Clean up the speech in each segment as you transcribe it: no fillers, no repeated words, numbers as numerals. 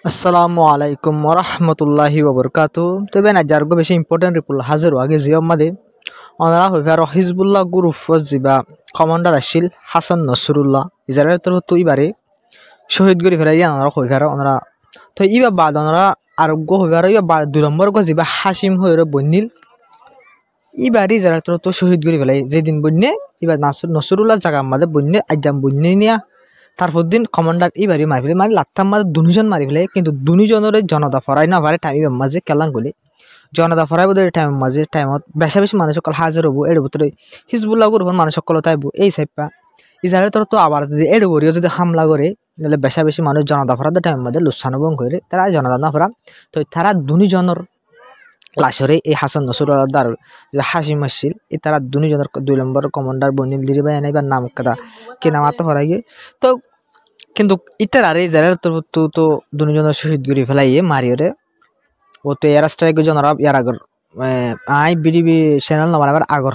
আসসালামু আলাইকুম ওরহমতুল্লাহি ওবরকাতু। তবে না যারগো বেশি ইম্পর্টেন্ট রিপুল হাজির আগে জিয়ম মাদে ওনারা হইবার হিজবুল্লাহ গ্রুপ যিবা কমান্ডার আসছিল হাসান নসরুল্লাহ ইজারের তরফ তো ইবারে শহীদ গরি ফেলাই দিয়ে ওনারা হইবার ওনারা তো ইবা বাদ ওনারা আরোগ্য হইবার ইবা বাদ 2 নম্বর গো যিবা হাসিম হইরে বন্নিল ইবারি ইজারের তরফ তো শহীদ গরি ফেলাই যেদিন বন্যে ইবা নসরুল্লাহ জায়গা মাদে বন্যে আজাম বন্যে নিয়া তারপর দিন কমান্ডার ইবারি মারি ফেলে মানে লাত্তার মাঝে দুজন মারি ফেলে কিন্তু দুজনের জনতা ফরাই না পারে টাইমের মাঝে কেলাং গলি জনতা ফরাই বোধ টাইমের মাঝে টাইমত বেশা বেশি মানুষ সকল হাজার হবো এর ভিতরে হিজবুল্লাহ গ্রুপের মানুষ সকল তাইব এই সাইপা ইসরায়েলের তরফ তো আবার যদি এর বরিও যদি হামলা করে তাহলে বেশা বেশি মানুষ জনতা ফরাদের টাইমের মাঝে লুসানুবং করে তারা জনতা না ফরা তো তারা দুজনের লাশরে এই হাসান নসরুল্লাহ দার যে হাসিম আসছিল এই তারা দুজনের 2 নম্বর কমান্ডার বনিল দিরি ভাই এনাইবার নাম কাদা কে নামাতে হরাই গিয়ে তো কিন্তু ইতার আরে যারা তো দুজনের শহীদ গরি ফেলাইয়ে মারিওরে ও তো air strike genre year agar I BDB channel নামার আবার আগর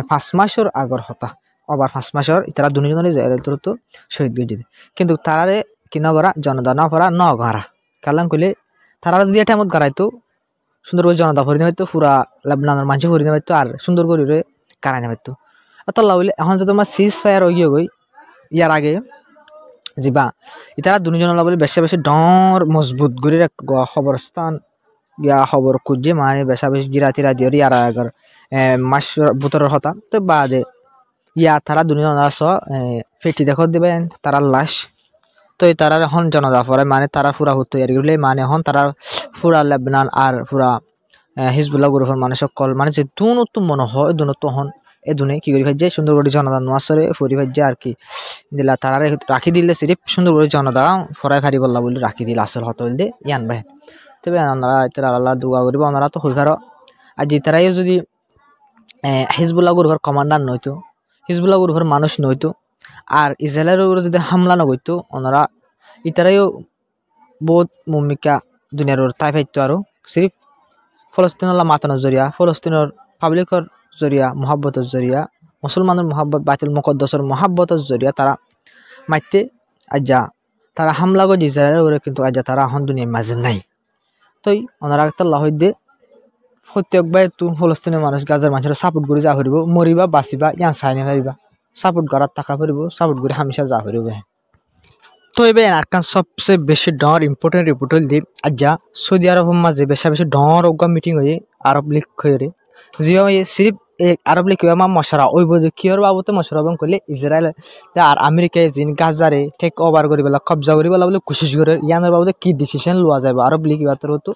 5 মাসের আগর হতা আবার 5 মাসের ইতারা দুজনের যারা তো শহীদ গরি দিতে কিন্তু তারারে কি নগরা জনতা না ফরা নগরা কালাম কইলে তারা যদি এটা মত গরাইতো সুন্দর করে জনতা ভরি হয়তো পুরা লেবনানের মানুষ ভরি হয়তো আর সুন্দর করে কারাই হয়তো আল্লাহ বলে এখন যদি তোমার সিজ ফায়ার হয়ে গই ইয়ার আগে যিবা ইতারা দুজনের বলে বেশি বেশি ডর মজবুত করে খবরস্থান ইয়া খবর খুঁজে মানে বেশা বেশি গিরা তিরা দিয়ে ইয়ার আগর মাস বুতরের হতা তো বাদে ইয়া তারা দুজন ফেটি দেখো দেবেন তারা লাশ তো তারা এখন জনতা পরে মানে তারা পুরা হতো এগুলো মানে এখন তারা পুরা লেবনান আর পুরা হিজবুল্লাহ গ্রুপের মানুষ সকল মানে যে দুনত মনে হয় দুনত হন এ দুনে কি করি ভাজ্যে সুন্দর করে জনতা নোয়াসরে ফরি ভাজ্যে আর কি দিলা তারা রাখি দিলে সিরিফ সুন্দর করে জনতা ফরাই ফারি বললা বলে রাখি দিল আসল হত হইলে ইয়ান ভাই তবে ওনারা তারা আল্লাহ দোয়া করিব ওনারা তো হইবার আর যে তারাই যদি হিজবুল্লাহ গ্রুপের কমান্ডার নইতো হিজবুল্লাহ গ্রুপের মানুষ নইতো আর ইসরায়েলের উপরে যদি হামলা নগইতো ওনারা ইতারাইও বহুত ভূমিকা দুনিয়ার তাই পাইতো আর সিরিফ ফলস্তিনের মাতানোর জরিয়া ফলস্তিনের পাবলিকর জরিয়া মহাব্বতের জরিয়া মুসলমানের মহাব্বত বাইতুল মুকদ্দাসের মহাব্বতের জরিয়া তারা মাইতে আজ্জা তারা হামলা করে ইসরায়েলের উপরে কিন্তু আজ্জা তারা এখন দুনিয়ার মাঝে নাই তই ওনারা আল্লাহ দে প্রত্যেকবার একটু ফলস্তিনের মানুষ গাজার মানুষের সাপোর্ট করে যা ফুরিব মরিবা বাঁচিবা ইয়ান চাইনে পারিবা সাপোর্ট করার টাকা ফুরিব সাপোর্ট করে হামেশা যা ফুরিব তো এবার আরকান সবচেয়ে বেশি ডর ইম্পর্টেন্ট রিপোর্ট হল দিয়ে আজ্জা সৌদি আরব মাঝে বেশা বেশি ডর ওগা মিটিং হয়ে আরব লীগ হয়ে জিও সিরিফ আরব লীগ মা মশরা ওই বোধ কিয়র বাবতে মশরা এবং করলে ইসরায়েল আর আমেরিকায় জিন গাজারে টেক ওভার করি বেলা কবজা করি বেলা বলে কোশিশ করে ইয়ানোর বাবদে কি ডিসিশন লওয়া যায় আরব লীগ ইবাতর হতো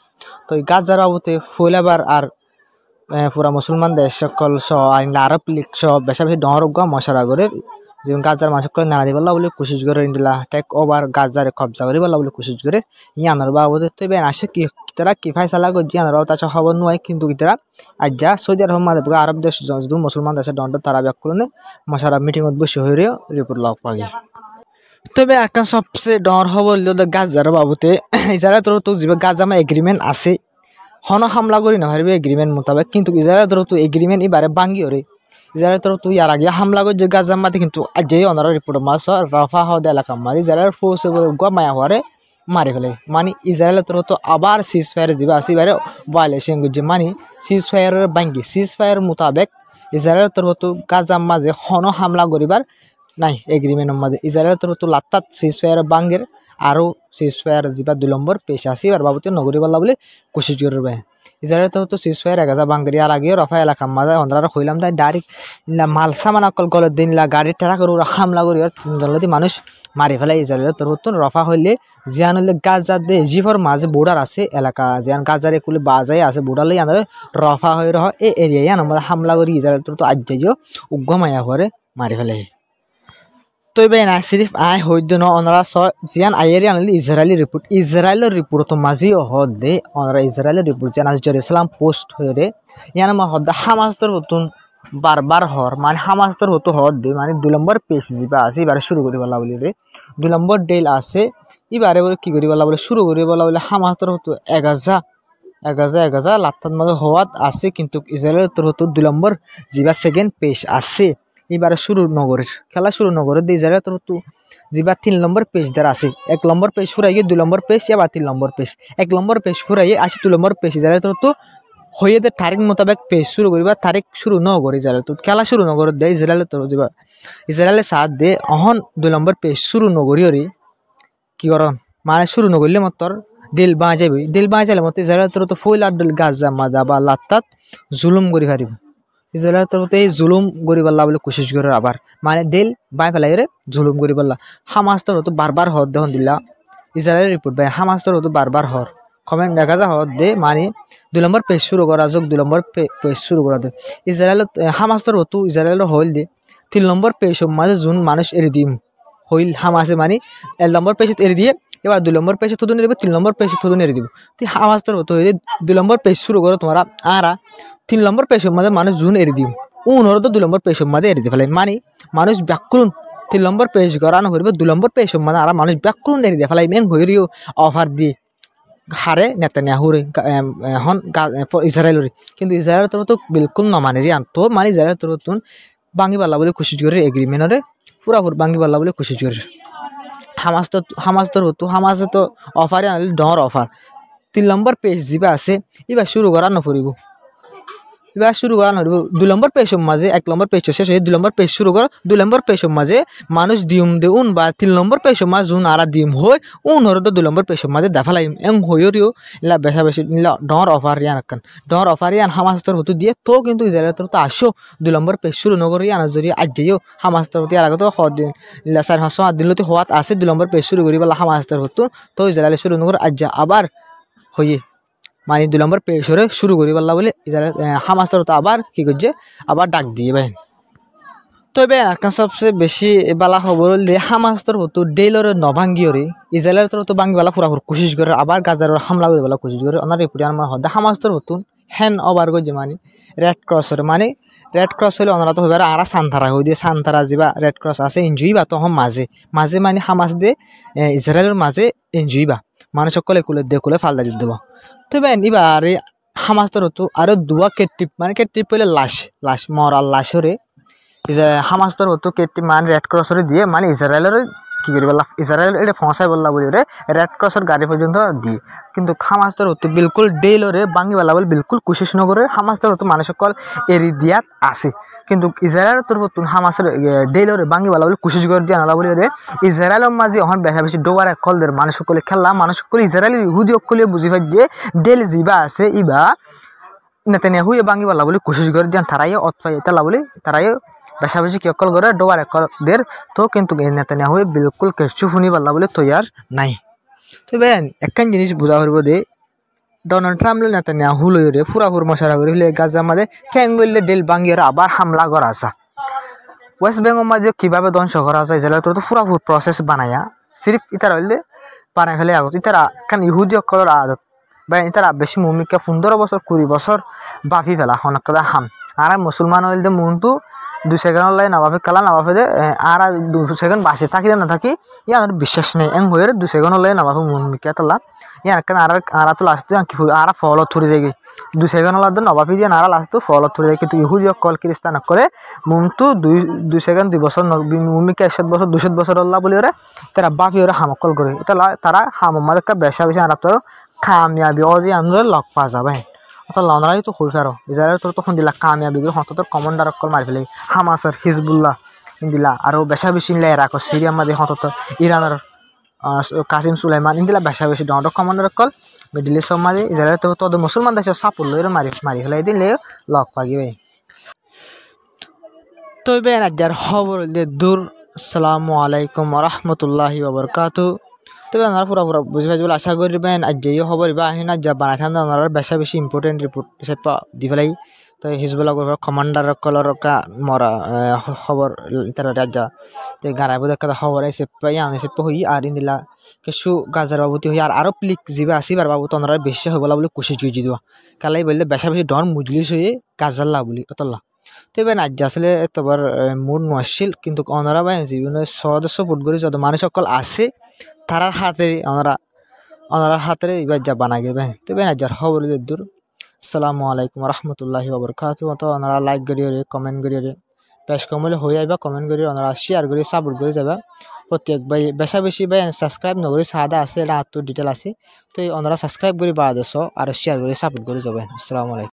তো গাজার বাবতে ফইলাবার আর পুরা মুসলমান দেশ সকল সহ আরব লীগ সহ বেশা বেশি ডর ওগা মশরা করে যেমন গাজার মানুষ নাড়া দিবলা বলে কোশিশ করে দিলা টেক ওভার গাজারে কবজা করি বলা বলে কোশিশ করে ইয়ানোর বাবদে তো এবার আসে কি তারা কি ফাইসালা করছে ইয়ানোর বাবদ তাছাড়া খবর নয় কিন্তু তারা আজ যা সৌদি আরব মাঝে আরব দেশ যদি মুসলমান দেশের দণ্ড তারা ব্যাক করলে মশারা মিটিংত বসে হয়ে রিপোর্ট লাভ পাগে তবে একটা সবচেয়ে ডর হবল গাজার বাবতে ইসরায়েল তোর তো যে গাজামা এগ্রিমেন্ট আছে হন হামলা করি না পারবে এগ্রিমেন্ট মোতাবেক কিন্তু ইসরায়েল তোর তো এগ্রিমেন্ট এবারে ভাঙ্গি ওরে ইসরায়েল তোর তো ইয়ার আগে হামলা করে যে গাজার মাঝে কিন্তু আজই ওনারা রিপোর্ট মাস রাফা হওয়া এলাকা মাঝে ইসরায়েল ফোর্স মায়া হওয়ারে মারি ফেলে মানে ইসরায়েলের তরফ তো আবার সিজ ফায়ার যাবে আসিবারে ভায়োলেশন করছে মানে সিজ ফায়ারের ভাঙ্গি সিজ ফায়ার মোতাবেক ইসরায়েলের তরফ তো গাজার মাঝে হন হামলা করিবার নাই এগ্রিমেন্টের মাঝে ইসরায়েলের তরফ তো লাত্তাত সিজ ফায়ার ভাঙ্গের আরও সিজ ফায়ার যা 2 নম্বর পেশ আসি আর বাবুতে নগরী বলা বলে কোশিশ করবে ইসরায়েলের তরফ তো সিজ ফায়ার গাজা ভাঙ্গের আর আগে রফা এলাকা মাঝে অন্ধ্রা হইলাম তাই ডাইরেক্ট মাল সামান অকল গলের দিন গাড়ি টেরা করে হামলা করি আর মানুষ মারি ফেলে ইসরায়েলের তরফ তো রফা হইলে জিয়ান হইলে গাজা দে জিফর মাঝে বোর্ডার আছে এলাকা জিয়ান গাজারে কুলে বাজাই আছে বোর্ডার লই আনলে রফা হয়ে রহ এই এরিয়ায় আমরা হামলা করি ইসরায়েলের তরফ তো আজ যাইও উগ্রমায়া করে মারি ফেলে তো এবার না সিরিফ আই হইদ ন ওনারা জিয়ান আইয়ারি আনলে ইসরায়েলের রিপোর্ট তো মাঝি হদ দে ওনারা ইসরায়েলের রিপোর্ট জানা জেরুসালাম পোস্ট হয়ে রে ইয়ান মা হদ হামাস্তর হতুন বারবার হর মানে হামাস্তর হতো হদ দে মানে 2 নম্বর পেজ যা আছে এবারে শুরু করি বলা বলি রে 2 নম্বর ডেল আছে এবারে বলে কি করি বলা বলে শুরু করি বলা বলে হামাস্তর হতো 1000 লাত্তার মাঝে হওয়াত আছে কিন্তু ইসরায়েলের তোর হতো 2 নম্বর যা সেকেন্ড পেজ আছে এবারে শুরু নগরের খেলা শুরু নগরের দিয়ে ইসরায়েলের তোর হতো যা 3 নম্বর পেজ দ্বারা আছে 1 নম্বর পেজ ফুরাইয়ে 2 নম্বর পেজ এবার 3 নম্বর পেজ 1 নম্বর পেজ ফুরাইয়ে আসি 2 নম্বর পেজ যারা তো হয়ে দে তারিখ মোতাবেক পেজ শুরু করিবা তারিখ শুরু ন করি যারা তো খেলা শুরু ন করে দে ইসরায়েল তো যাবা ইসরায়েলের সাথ দে অহন 2 নম্বর পেজ শুরু ন করি ওরি কি করন মানে শুরু ন করলে মতর দিল বাজাবি দিল বাজালে মত ইসরায়েল তো ফইল আদল গাজা মাদা বা লাত্তাত জুলুম করি পারিব ইসরায়েল তো এই জুলুম করি পাল্লা বলে কোশিশ করে আবার মানে দিল বাই ফেলাই রে জুলুম করি পাল্লা হামাস তো বারবার হদ দেহন দিলা ইসরায়েলের রিপোর্ট বাই হামাস তো বারবার হর কমেন্ট দেখা যা হদ দে মানে 2 নম্বর পেজ শুরু করা যোগ 2 নম্বর পেজ শুরু করা দে ইসরায়েল হামাস তো ইসরায়েলের হইল দে 3 নম্বর পেজ মাঝে জুন মানুষ এরি দিম হইল হামাসে মানে 1 নম্বর পেজ এরি দিয়ে এবার 2 নম্বর পেজ থুদুন এরি দিব 3 নম্বর পেজ থুদুন এরি দিব তি হামাস তো হইল 2 নম্বর পেজ শুরু করো তোমরা আরা 3 নম্বর পেজ মাঝে মানুষ জুন এরি দিম উনর তো 2 নম্বর পেজ মাঝে এরি দি ফেলাই মানে মানুষ ব্যাকরণ 3 নম্বর পেজ করানো হইব 2 নম্বর পেজ মাঝে আরা মানুষ ব্যাকরণ এরি দি ফেলাই মেন হইরিও অফার দি হারে নেতানিয়াহুরে হন ইসরায়েলের কিন্তু ইসরায়েলের তো বিলকুল নমানেরি আনতো মানে ইসরায়েলের তো বাঙ্গি পাল্লা বলে কোশিশ করে এগ্রিমেন্টরে পুরাপুর বাঙ্গি পাল্লা বলে কোশিশ করে হামাস তো হামাসে তো অফারে আনলে ডর অফার 3 নম্বর পেজ যা আছে এবার শুরু করা নপরিব এবার শুরু করা নপরিব 2 নম্বর পেজ মাঝে 1 নম্বর পেজ শেষ হয়ে 2 নম্বর পেজ শুরু কর 2 নম্বর পেজ মাঝে মানুষ দিউম দেউন বা 3 নম্বর পেজ মাঝে জুন আরা দিম হই উনর তো 2 নম্বর পেজ মাঝে দেখালাই এং হইরিও ইলা বেশা বেশি ইলা ডর অফার ইয়ান কান ডর অফার ইয়ান হামাস হতো দিয়ে তো কিন্তু ইসরায়েল তো আসো 2 নম্বর পেজ শুরু নগরি ইয়ান যদি আজ যাইও হামাস তো ইয়ার আগে তো দিন ইলা 4-5 দিন লতে হওয়াত আছে 2 নম্বর পেজ শুরু করি বলা হামাস হতো তো ইসরায়েল শুরু নগর আজ আবার হইয়ে মানে 2 নম্বর পেশরে শুরু করি পারলা বলে হামাস তো আবার কি করছে আবার ডাক দিয়ে ভাই তবে একটা সবচেয়ে বেশি বালা খবর হলে হামাস তো ডেইলর নভাঙ্গিওরে ইসরায়েলের তো বাঙ্গি বালা পুরা কোশিশ করে আবার গাজার হামলা করে বলা কোশিশ করে ওনার রিপোর্ট আমার হদা হামাস তো হ্যান ওভার করছে মানে রেড ক্রসের মানে রেড ক্রস হলে ওনারা তো হইবার আরা সান্তারা হই দিয়ে সান্তারা যা রেড ক্রস আছে এনজয় বা তখন মাঝে মাঝে মানে হামাস দে ইসরায়েলের মাঝে এনজয় বা মানুষ সকলে কুলে ফালদা দিয়ে দেবো তবে এবারে হামাস তো আরো দুয়া কেট্রিপ মানে কেট্রিপ পেলে লাশ মরাল লাশরে হামাস তো কেট্রিপ মানে রেড ক্রসরে দিয়ে মানে ইসরায়েলের কি করি বললা ইসরায়েল এটা ফসাই বললা বলি রে রেড ক্রসের গাড়ি পর্যন্ত দিয়ে কিন্তু হামাস তো বিলকুল ডেইলরে বাঙ্গি বলা বলে বিলকুল কোশিশ নগরে হামাস তো মানুষ সকল এরি দিয়াত আছে কিন্তু ইসরায়েল তোর হামাসের ডেইলরে বাঙ্গি বলা বলে কোশিশ করে দিয়ে আনা বলি রে ইসরায়েলের মাঝে এখন বেশা বেশি ডোবার কলদের মানুষ সকলে খেললা মানুষ সকলে ইসরায়েলি ইহুদি সকলে বুঝি পাই যে ডেল যা আছে ইবা নেতানিয়াহু বাঙ্গি বলা বলে কোশিশ করে দিয়ে তারাই অতফাই এটা বলে তারাই বেশা বেশি কি অকল করে ডোবার একদের তো কিন্তু নেতানিয়াহু বিলকুল কিছু শুনি পারলা বলে তৈয়ার নাই তবে একখান জিনিস বোঝা হইব দে ডোনাল্ড ট্রাম্প নেতানিয়াহু লইরে পুরাপুর মশারা করে ফেলে গাজার মাঝে ঠ্যাং গইলে ডেল বাঙ্গিয়ে আবার হামলা করা আসা ওয়েস্ট বেঙ্গল মাঝে কীভাবে ধ্বংস করা যায় ইসরায়েল তো পুরাপুর প্রসেস বানায়া সিরিফ ইতারা হইলে বানাই ফেলে আগত ইতারা কারণ ইহুদি অকলের আদত বা ইতারা বেশি ভূমিকা 15 বছর 20 বছর বাফি ফেলা অনেক কথা হাম আর মুসলমান হইলে মনটো 2 সেকেন্ড লাই নাবাফে খেলা নাবাফে দে আর 2 সেকেন্ড বাসে থাকিলে না থাকি ইয়ার বিশ্বাস নেই এং হয়ে 2 সেকেন্ড লাই নাবাফে ভূমিকা তালা ইয়ার কেন আর তো লাস্ট কি আর ফল থুরি যায় 2 সেকেন্ড লাদ নবাফি দিয়ে আর লাস্ট ফল থুরি যায় কিন্তু ইহুদি অকল খ্রিস্টান করে মনটো 2 সেকেন্ড 2 বছর ভূমিকা 1 বছর 200 বছর আল্লাহ বলি ওরে তারা বাফি ওরা হামকল করে এটা তারা হাম মাদে বেশা বেশি আর তো কামিয়াবি অজি আন্দোলন লক পা যাবে অত লনরাই তো হই ফেরো ইসরায়েল তো তখন দিলা কামিয়াবি হত তোর কমান্ডার অকল মারি ফেলে হামাসের হিজবুল্লাহ দিলা আর বেশা বেশি ইরাক সিরিয়া মাঝে হত ইরানের কাসিম সুলাইমান ইন্দিলা বেশা বেশি ডর কমান্ডার অকল মিডিল ইস্ট মাঝে ইসরায়েল তো তোদের মুসলমান দেশের সাপুর লইরে মারি ফেলাই দিলে লক পাগিবে তবে রাজ্যার খবর দূর আসসালামু আলাইকুম রহমতুল্লাহি ওবরকাতু তবে আপনারা পুরা বুঝে পাইজ বলে আশা করবেন আজ যেও খবর বা আহে না যা বানাই থান আপনারা বেশা বেশি ইম্পর্টেন্ট রিপোর্ট হিসেবে দি ফেলাই তো হিজবুল্লাহ কমান্ডার কলর মরা খবর তারা রাজা তো গারাইব দেখা খবর আইসে পাই আনিসে হই আর ইন্দিলা কিছু গাজার বাবুতি হই আর আরো প্লিক যাবে আসিবার বাবু তো আপনারা বেশি হইবলা বলে কোশিশ করে দিবা কালাই বললে বেশা বেশি ডর মুজলিস হয়ে গাজাল্লা বলি অতল্লা তবে না আসলে তোমার মুড নছিল কিন্তু ওনারা ভাই জীবনে সদস্য ফুট করে যত মানুষ সকল আছে তারার হাতে ওনার হাতে এবার যা বানা গেবে তবে না যার খবর দূর আসসালামু আলাইকুম রহমতুল্লাহি ওবরকাতুহু তো ওনারা লাইক করিয়ে কমেন্ট করিয়ে পেশ কমলে হয়ে যাবা কমেন্ট করিয়ে ওনারা শেয়ার করে সাপোর্ট করে যাবা প্রত্যেক ভাই বেশা বেশি ভাই সাবস্ক্রাইব নগরী সাদা আছে এটা আত্ম ডিটেল আছে তো ওনারা সাবস্ক্রাইব করে বাদ দেশ আর শেয়ার করে সাপোর্ট করে যাবেন। আসসালামু আলাইকুম।